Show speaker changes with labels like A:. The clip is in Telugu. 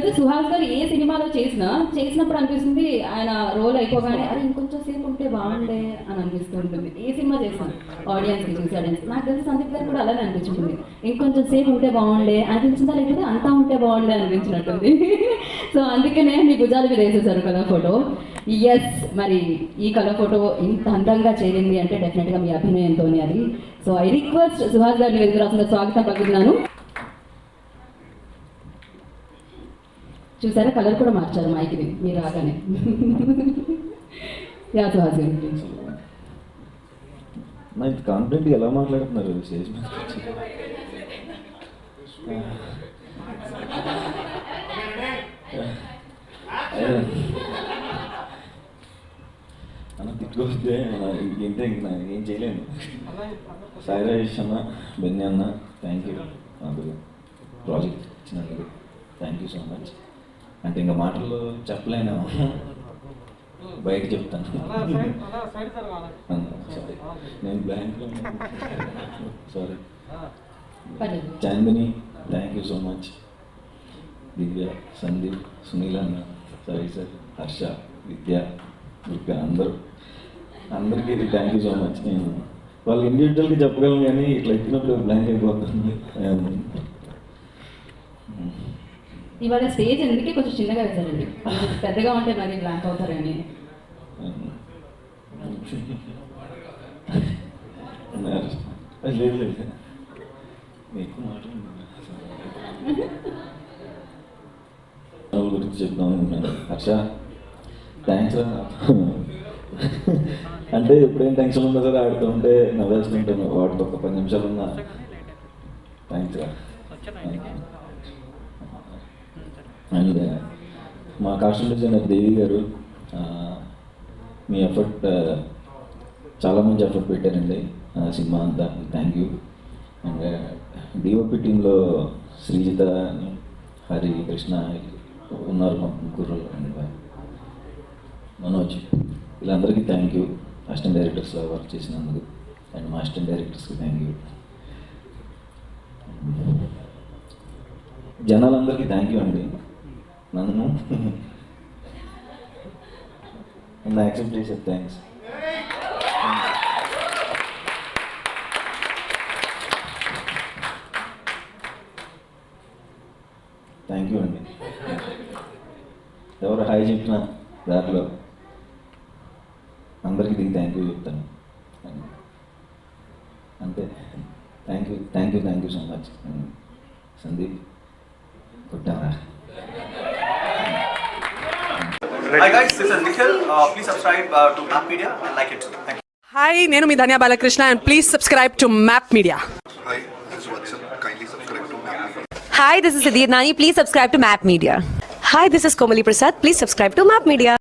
A: తెలుసు సుహాస్ గారు ఏ సినిమాలో చేసినప్పుడు అనిపిస్తుంది ఆయన రోల్ అయిపోగానే అరే ఇంకొంచెం సేపు ఉంటే బాగుండే అని అనిపిస్తూ ఉంటుంది. ఏ సినిమా చేసినా ఆడియన్స్కి చూసి ఆడియన్స్ నాకు తెలిసి సందీప్ గారు కూడా అలానే అనిపించుంటుంది. ఇంకొంచెం సేపు ఉంటే బాగుండే అనిపించిందా, లేకపోతే అంతా ఉంటే బాగుండే అనిపించినట్టుంది. సో అందుకనే మీ భుజాల మీద వేసేసారు కలర్ ఫోటో. ఎస్, మరి ఈ కలర్ ఫోటో ఇంత అందంగా చేరింది అంటే డెఫినెట్గా మీ అభినయంతోనే అది. సో ఐ రిక్వెస్ట్ సుహాస్ గారిని వేదిక రాసిన స్వాగతం పలుకుతున్నాను. చూసారా కలర్ కూడా మార్చారు మైక్ని మీరు రాగానే. యా సుహాస్ గారు
B: నాకు కాన్ఫిడెంట్ ఎలా మాట్లాడుతున్నారు స్టేజ్ మీద అన్న తిట్టుకొస్తే ఇంతే ఇంక ఏం చేయలేను. సాయి రాజేష్ అన్న, బెన్నీ అన్న, థ్యాంక్ యూ నాకు ప్రాజెక్ట్ ఇచ్చినందుకు. Thank you so much. అంటే ఇంకా మాటల్లో చెప్పలేను, బయట చెప్తాను. సారీ, నేను బ్లాంక్లో sorry. Chandini, thank you so much. Divya, Sandeep, Sunil అన్న, సాయి సార్, హర్ష, విద్య, దుర్గా, అందరికీ థ్యాంక్ యూ సో మచ్. నేను వాళ్ళు ఇండివిజువల్గా చెప్పగలను కానీ ఇట్లా ఎక్కినప్పుడు బ్లాంక్ అయిపోతుంది.
A: ఇవాళ స్టేజ్ ఎందుకే కొంచెం చిన్నగా వేశారండి, పెద్దగా ఉంటే మరి బ్లాంక్ అవుతారని.
B: లేదు లేదు ఎక్కువ మాట్లాడు గురించి చెప్దాం అనుకున్నాను. హర్ష థ్యాంక్స్. అంటే ఎప్పుడేం టెన్షన్ ఉందో కదా ఆడుతూ ఉంటే నవ్వేస్తుంటాను. వాటితో ఒక 10 నిమిషాలు ఉన్నా థ్యాంక్స్. అండ్ మా కాస్ట్యూమ్ డిజైనర్ దేవి గారు, మీ ఎఫర్ట్ చాలా మంచి ఎఫర్ట్ పెట్టారండి సినిమా అంతా. Thank you. అండ్ డిఓపి టీంలో శ్రీజిత, హరి, కృష్ణ ఉన్నారు, మా ముగ్గురు, మనోజ్, వీళ్ళందరికీ థ్యాంక్ యూ. అసిస్టెంట్ డైరెక్టర్స్లో వర్క్ చేసినందుకు అండ్ మా అసిస్టెంట్ డైరెక్టర్స్కి థ్యాంక్ యూ. జనాలందరికీ థ్యాంక్ యూ అండి. నన్ను యాక్సెప్ట్ చేశారు, థ్యాంక్స్. థ్యాంక్ యూ అండి. ఎవరు హాయ్ చెప్పిన దారిలో అందరికీ దిగి థ్యాంక్ యూ చెప్తాను అంతే. Thank you so much. Sandeep కొట్టారా?
C: Hi guys, this is Nikhil. Please subscribe to Map Media and like it. Thank you.
D: Hi, nenu mi Dhanya Balakrishna and please subscribe to Map Media.
E: Hi, this is Vatsal. Kindly subscribe to Map Media.
F: Hi, this is Siddhi Nani. Please subscribe to Map Media.
G: Hi, this is Komali Prasad. Please subscribe to Map Media.